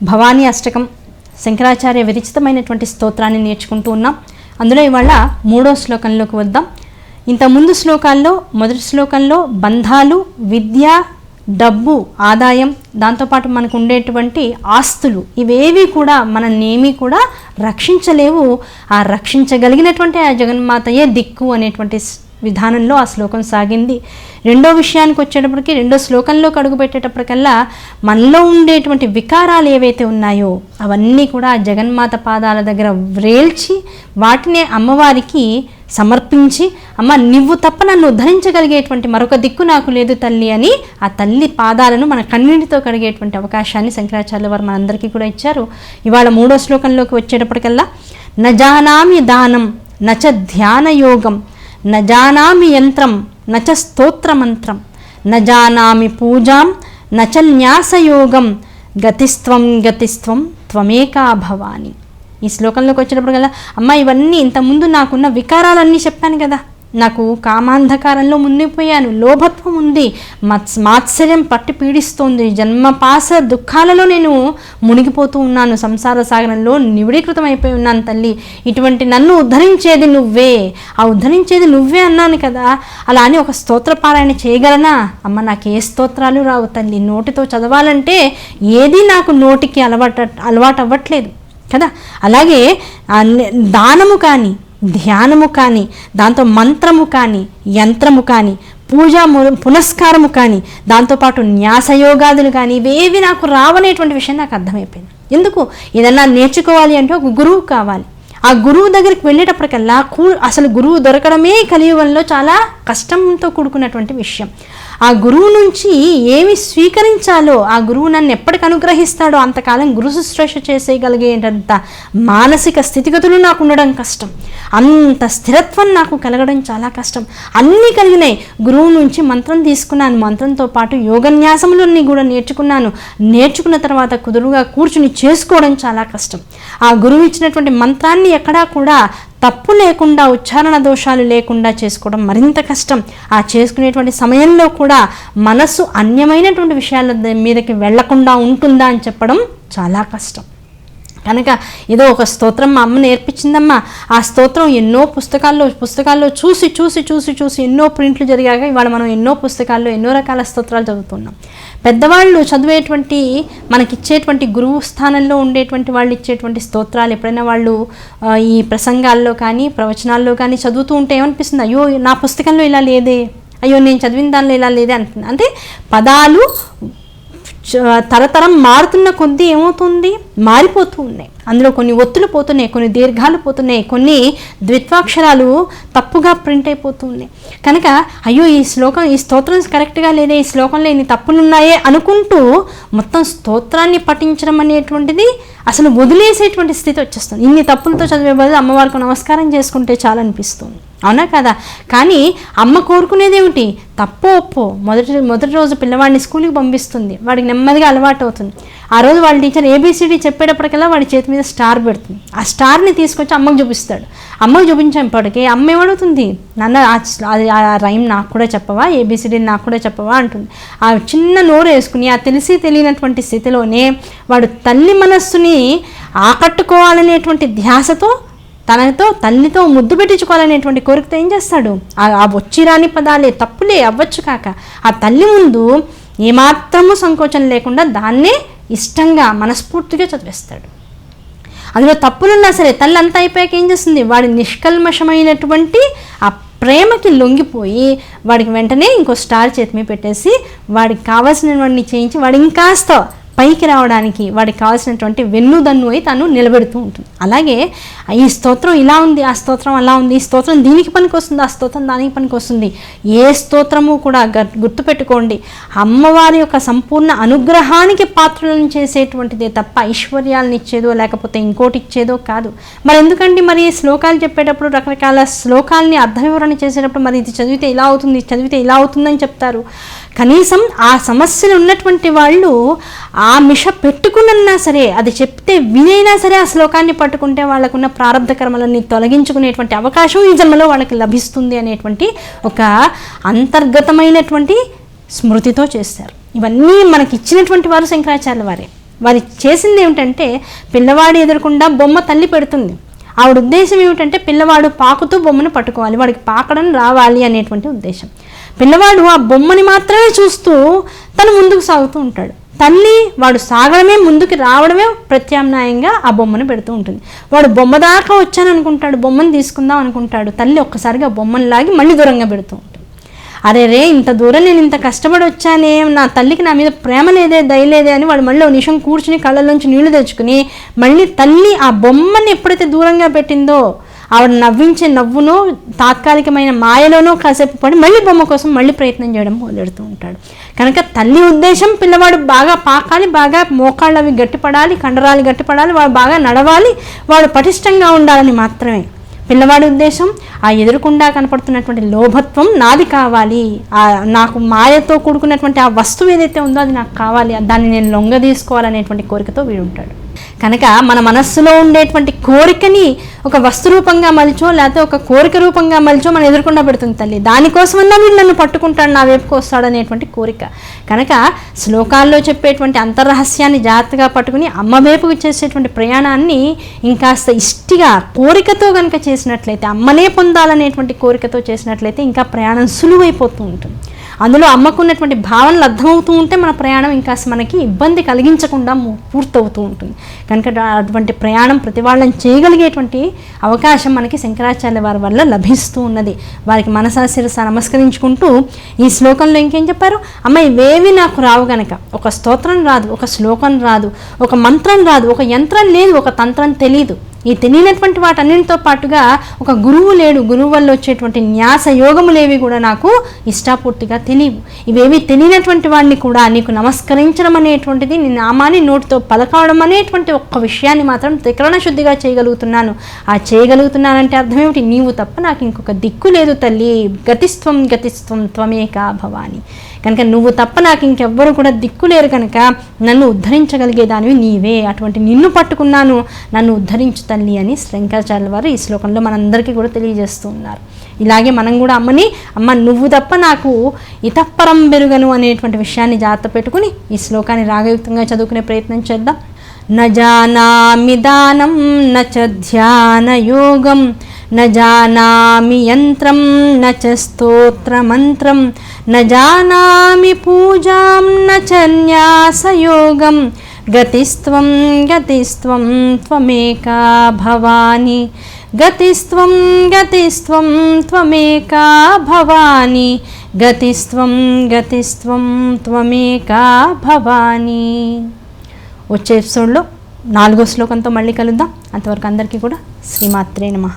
భవానీ అష్టకం శంకరాచార్య విరచితమైనటువంటి స్తోత్రాన్ని నేర్చుకుంటూ ఉన్నాం. అందులో ఇవాళ 3వ శ్లోకంలోకి వద్దాం. ఇంతకుముందు శ్లోకాల్లో మొదటి శ్లోకంలో బంధాలు, విద్య, డబ్బు, ఆదాయం, దాంతోపాటు మనకు ఉండేటువంటి ఆస్తులు ఇవేవి కూడా మనల్నేమీ కూడా రక్షించలేవు. ఆ రక్షించగలిగినటువంటి ఆ జగన్మాతయే దిక్కు అనేటువంటి విధానంలో ఆ శ్లోకం సాగింది. రెండో విషయానికి వచ్చేటప్పటికి, రెండో శ్లోకంలోకి అడుగు పెట్టేటప్పటికల్లా మనలో ఉండేటువంటి వికారాలు ఏవైతే ఉన్నాయో అవన్నీ కూడా జగన్మాత పాదాల దగ్గర వ్రేల్చి వాటినే అమ్మవారికి సమర్పించి, అమ్మ నువ్వు తప్ప నన్ను ఉద్ధరించగలిగేటువంటి మరొక దిక్కు నాకు లేదు తల్లి అని ఆ తల్లి పాదాలను మన కన్నీటితో కడిగేటువంటి అవకాశాన్ని శంకరాచార్యుల వారు మనందరికీ కూడా ఇచ్చారు. ఇవాళ 3వ శ్లోకంలోకి వచ్చేటప్పటికల్లా నజానామి దానం నచ ధ్యాన యోగం నజానామి యంత్రం నచ స్తోత్రమంత్రం నజానామి పూజాం నచ న్యాసయోగం గతిస్త్వం గతిస్త్వం త్వమేకా భవాని. ఈ శ్లోకంలోకి వచ్చేటప్పుడు కదా అమ్మ ఇవన్నీ ఇంతకుముందు నాకున్న వికారాలన్నీ చెప్పాను కదా, నాకు కామాంధకారంలో మునిగిపోయాను, లోభత్వం ఉంది, మాత్సర్యం పట్టి పీడిస్తోంది, జన్మపాస దుఃఖాలలో నేను మునిగిపోతూ ఉన్నాను, సంసార సాగరంలో నివిడీకృతం అయిపోయి ఉన్నాను తల్లి. ఇటువంటి నన్ను ఉద్ధరించేది నువ్వే, ఆ ఉద్ధరించేది నువ్వే అన్నాను కదా, అలా అని ఒక స్తోత్రపారాయణ చేయగలనా? అమ్మ నాకు ఏ స్తోత్రాలు రావు తల్లి, నోటితో చదవాలంటే ఏది నాకు నోటికి అలవాటు అవ్వట్లేదు కదా. అలాగే దానము కానీ, ధ్యానము కానీ, దాంతో మంత్రము కానీ, యంత్రము కానీ, పూజా పునస్కారము కానీ, దాంతోపాటు న్యాసయోగాదులు కానీ ఇవేవి నాకు రావనేటువంటి విషయం నాకు అర్థమైపోయింది. ఎందుకు? ఏదన్నా నేర్చుకోవాలి అంటే ఒక గురువు కావాలి. ఆ గురువు దగ్గరికి వెళ్ళేటప్పటికల్లా అసలు గురువు దొరకడమే కలియుగంలో చాలా కష్టంతో కూడుకున్నటువంటి విషయం. ఆ గురువు నుంచి ఏమి స్వీకరించాలో, ఆ గురువు నన్ను ఎప్పటికి అనుగ్రహిస్తాడో అంతకాలం గురు శుశ్రూష చేసేయగలిగేటంత మానసిక స్థితిగతులు నాకు ఉండడం కష్టం, అంత స్థిరత్వం నాకు కలగడం చాలా కష్టం. అన్నీ కలిగినాయి. గురువు నుంచి మంత్రం తీసుకున్నాను, మంత్రంతో పాటు యోగన్యాసములన్నీ కూడా నేర్చుకున్న తర్వాత కుదురుగా కూర్చుని చేసుకోవడం చాలా కష్టం. ఆ గురువు ఇచ్చినటువంటి మంత్రాన్ని ఎక్కడా కూడా తప్పు లేకుండా, ఉచ్చారణ దోషాలు లేకుండా చేసుకోవడం మరింత కష్టం. ఆ చేసుకునేటువంటి సమయంలో కూడా మనసు అన్యమైనటువంటి విషయాల మీదకి వెళ్లకుండా ఉంటుందా అని చెప్పడం చాలా కష్టం. కనుక ఏదో ఒక స్తోత్రం మా అమ్మ నేర్పించిందమ్మా, ఆ స్తోత్రం ఎన్నో పుస్తకాల్లో చూసి ఎన్నో ప్రింట్లు జరిగాక ఇవాళ మనం ఎన్నో పుస్తకాల్లో ఎన్నో రకాల స్తోత్రాలు చదువుతున్నాం. పెద్దవాళ్ళు చదివేటువంటి మనకిచ్చేటువంటి గురువు స్థానంలో ఉండేటువంటి వాళ్ళు ఇచ్చేటువంటి స్తోత్రాలు ఎప్పుడైనా వాళ్ళు ఈ ప్రసంగాల్లో కానీ ప్రవచనాల్లో కానీ చదువుతూ ఉంటే ఏమనిపిస్తుంది? అయ్యో నా పుస్తకంలో ఇలా లేదే, అయ్యో నేను చదివిన దానిలో ఇలా లేదే అంటుంది. అంటే పదాలు తరతరం మారుతున్న కొద్దీ ఏమవుతుంది, మారిపోతూ ఉన్నాయి. అందులో కొన్ని ఒత్తులు పోతున్నాయి, కొన్ని దీర్ఘాలు పోతున్నాయి, కొన్ని ద్విత్వాక్షరాలు తప్పుగా ప్రింట్ అయిపోతూ ఉన్నాయి. కనుక అయ్యో ఈ స్తోత్రం కరెక్ట్గా లేదే, ఈ శ్లోకంలో ఇన్ని తప్పులున్నాయే అనుకుంటూ మొత్తం స్తోత్రాన్ని పఠించడం అనేటువంటిది అసలు వదిలేసేటువంటి స్థితి వచ్చేస్తుంది. ఇన్ని తప్పులతో చదివే బదులు అమ్మవారికి నమస్కారం చేసుకుంటే చాలనిపిస్తుంది, అవునా కదా? కానీ అమ్మ కోరుకునేది ఏమిటి? తప్పో ఒప్పో మొదటి రోజు పిల్లవాడిని స్కూల్కి పంపిస్తుంది, వాడికి నెమ్మదిగా అలవాటు అవుతుంది. ఆ రోజు వాళ్ళ టీచర్ ఏబిసిడి చెప్పేటప్పటికల్లా వాడి చేతి మీద స్టార్ పెడుతుంది. ఆ స్టార్ని తీసుకొచ్చి అమ్మకు చూపిస్తాడు. అమ్మకు చూపించేప్పటికీ అమ్మ ఏమడుగుతుంది? నాన్న ఆ రైమ్ నాకు కూడా చెప్పవా, ఏబిసిడి నాకు కూడా చెప్పవా అంటుంది. ఆ చిన్న నోరు వేసుకుని ఆ తెలియనటువంటి స్థితిలోనే వాడు తల్లి మనస్సుని ఆకట్టుకోవాలనేటువంటి ధ్యాసతో తల్లితో ముద్దు పెట్టించుకోవాలనేటువంటి కోరికతో ఏం చేస్తాడు? ఆ వచ్చిరాని పదాలే తప్పులే అవ్వచ్చు కాక ఆ తల్లి ముందు ఏమాత్రము సంకోచం లేకుండా దాన్నే ఇష్టంగా మనస్ఫూర్తిగా చదివేస్తాడు. అందులో తప్పులున్నా సరే తల్లి అంతా అయిపోయాక ఏం చేస్తుంది? వాడి నిష్కల్మషమైనటువంటి ఆ ప్రేమకి లొంగిపోయి వాడికి వెంటనే ఇంకో స్టార్ చేతి మీద పెట్టేసి వాడికి కావాల్సినవన్నీ చేయించి వాడు ఇంకాస్త పైకి రావడానికి వాడికి కావాల్సినటువంటి వెన్నుదన్ను అయి తను నిలబెడుతూ ఉంటుంది. అలాగే ఈ స్తోత్రం ఇలా ఉంది, ఆ స్తోత్రం అలా ఉంది, ఈ స్తోత్రం దీనికి పనికి వస్తుంది, ఆ స్తోత్రం దానికి పనికి వస్తుంది. ఏ స్తోత్రము కూడా గుర్తుపెట్టుకోండి, అమ్మవారి యొక్క సంపూర్ణ అనుగ్రహానికి పాత్రలను చేసేటువంటిదే తప్ప ఐశ్వర్యాలను ఇచ్చేదో లేకపోతే ఇంకోటి ఇచ్చేదో కాదు. మరి ఎందుకండి మరి శ్లోకాలు చెప్పేటప్పుడు రకరకాల శ్లోకాలని అర్థ వివరణ చేసేటప్పుడు మరి ఇది చదివితే ఇలా అవుతుంది, ఇది చదివితే ఇలా అవుతుందని చెప్తారు. కనీసం ఆ సమస్యలు ఉన్నటువంటి వాళ్ళు ఆ మిష పెట్టుకున్నా సరే, అది చెప్తే వినైనా సరే ఆ శ్లోకాన్ని పట్టుకుంటే వాళ్ళకున్న ప్రారంధ కర్మలన్నీ తొలగించుకునేటువంటి అవకాశం ఈ జన్మలో వాళ్ళకి లభిస్తుంది అనేటువంటి ఒక అంతర్గతమైనటువంటి స్మృతితో చేస్తారు. ఇవన్నీ మనకి ఇచ్చినటువంటి వారు శంకరాచార్యుల వారే. వారి చేసింది ఏమిటంటే పిల్లవాడు ఎదురకుండా బొమ్మ తల్లి పెడుతుంది. ఆవిడ ఉద్దేశం ఏమిటంటే పిల్లవాడు పాకుతూ బొమ్మను పట్టుకోవాలి, వాడికి పాకడం రావాలి అనేటువంటి ఉద్దేశం. పిల్లవాడు ఆ బొమ్మని మాత్రమే చూస్తూ తను ముందుకు సాగుతూ ఉంటాడు. తల్లి వాడు సాగడమే, ముందుకు రావడమే ప్రత్యామ్నాయంగా ఆ బొమ్మను పెడుతూ ఉంటుంది. వాడు బొమ్మ దాకా వచ్చాను అనుకుంటాడు, బొమ్మను తీసుకుందాం అనుకుంటాడు. తల్లి ఒక్కసారిగా బొమ్మను లాగి మళ్ళీ దూరంగా పెడుతూ ఉంటుంది. అరే రే, ఇంత దూరం నేను ఇంత కష్టపడి వచ్చానే, నా తల్లికి నా మీద ప్రేమ లేదే, దయలేదే అని వాడు మళ్ళీ నిమిషం కూర్చుని కళ్ళలోంచి నీళ్లు తెచ్చుకుని మళ్ళీ తల్లి ఆ బొమ్మని ఎప్పుడైతే దూరంగా పెట్టిందో ఆవిడ నవ్వించే నవ్వునో తాత్కాలికమైన మాయలోనో కాసేపు పడి మళ్ళీ బొమ్మ కోసం మళ్ళీ ప్రయత్నం చేయడం మొదలెడుతూ ఉంటాడు. కనుక తల్లి ఉద్దేశం పిల్లవాడు బాగా పాకాలి, బాగా మోకాళ్ళు అవి గట్టిపడాలి, కండరాలు గట్టిపడాలి, వాడు బాగా నడవాలి, వాడు పటిష్టంగా ఉండాలని మాత్రమే. పిల్లవాడి ఉద్దేశం ఆ ఎదురుకుండా కనపడుతున్నటువంటి లోభత్వం నాది కావాలి, నాకు మాయతో కూడుకున్నటువంటి ఆ వస్తువు ఏదైతే ఉందో అది నాకు కావాలి, దాన్ని నేను లొంగ తీసుకోవాలనేటువంటి కోరికతో వీడుంటాడు. కనుక మన మనస్సులో ఉండేటువంటి కోరికని ఒక వస్తు రూపంగా మలిచో లేకపోతే ఒక కోరిక రూపంగా మలిచో మనం ఎదుర్కొండా పెడుతుంది తల్లి. దానికోసమన్నా వీడు నన్ను పట్టుకుంటాడు, నా వైపుకు వస్తాడు అనేటువంటి కోరిక. కనుక శ్లోకాల్లో చెప్పేటువంటి అంతర్రహస్యాన్ని జాగ్రత్తగా పట్టుకుని అమ్మ వైపుకు చేసేటువంటి ప్రయాణాన్ని ఇంకాస్త ఇష్టిగా కోరికతో కనుక చేసినట్లయితే, అమ్మనే పొందాలనేటువంటి కోరికతో చేసినట్లయితే ఇంకా ప్రయాణం సులువైపోతూ ఉంటుంది. అందులో అమ్మకున్నటువంటి భావనలు అర్థమవుతూ ఉంటే మన ప్రయాణం ఇంకా మనకి ఇబ్బంది కలిగించకుండా పూర్తవుతూ ఉంటుంది. కనుక అటువంటి ప్రయాణం ప్రతి వాళ్ళని చేయగలిగేటువంటి అవకాశం మనకి శంకరాచార్య వారి వల్ల లభిస్తూ ఉన్నది. వారికి మనసా శిరస నమస్కరించుకుంటూ ఈ శ్లోకంలో ఇంకేం చెప్పారు, అమ్మ ఇవేవి నాకు రావు గనక, ఒక స్తోత్రం రాదు, ఒక శ్లోకం రాదు, ఒక మంత్రం రాదు, ఒక యంత్రం లేదు, ఒక తంత్రం తెలీదు, ఈ తెలియనటువంటి వాటన్నింటితో పాటుగా ఒక గురువు లేడు, గురువు వల్ల వచ్చేటువంటి న్యాస యోగములేవి కూడా నాకు ఇష్టాపూర్తిగా తెలియవు. ఇవేవి తెలియనటువంటి వాడిని కూడా నీకు నమస్కరించడం అనేటువంటిది, నీ నామాన్ని నోటితో పలకవడం అనేటువంటి ఒక్క విషయాన్ని మాత్రం త్రికరణ శుద్ధిగా చేయగలుగుతున్నాను. ఆ చేయగలుగుతున్నానంటే అర్థం ఏమిటి, నీవు తప్ప నాకు ఇంకొక దిక్కు లేదు తల్లి, గతిస్త్వం గతిస్త్వం త్వమేకా భవాని. కనుక నువ్వు తప్ప నాకు ఇంకెవ్వరు కూడా దిక్కు లేరు, కనుక నన్ను ఉద్ధరించగలిగేదానివి నీవే, అటువంటి నిన్ను పట్టుకున్నాను, నన్ను ఉద్ధరించు తల్లి అని శంకరాచార్యుల వారు ఈ శ్లోకంలో మనందరికీ కూడా తెలియజేస్తూ ఉన్నారు. ఇలాగే మనం కూడా అమ్మని, అమ్మ నువ్వు తప్ప నాకు ఇతఃపరం బెరుగను అనేటువంటి విషయాన్ని జాగ్రత్త పెట్టుకుని ఈ శ్లోకాన్ని రాగయుక్తంగా చదువుకునే ప్రయత్నం చేద్దాం. న జానామి దానం న చ ధ్యాన యోగం న జానామి యంత్రం న చ స్తోత్రమంత్రం న జానామి పూజాం న చ న్యాసయోగం గతిస్త్వం గతిస్త్వం త్వమేకా భవాని గతిస్త్వం గతిస్త్వం త్వమేకా భవాని గతిస్త్వం గతిస్త్వం త్వమేకా భవాని. వచ్చే ఎపిసోడ్లో 4వ శ్లోకంతో మళ్ళీ కలుద్దాం. అంతవరకు అందరికీ కూడా శ్రీమాత్రే నమః.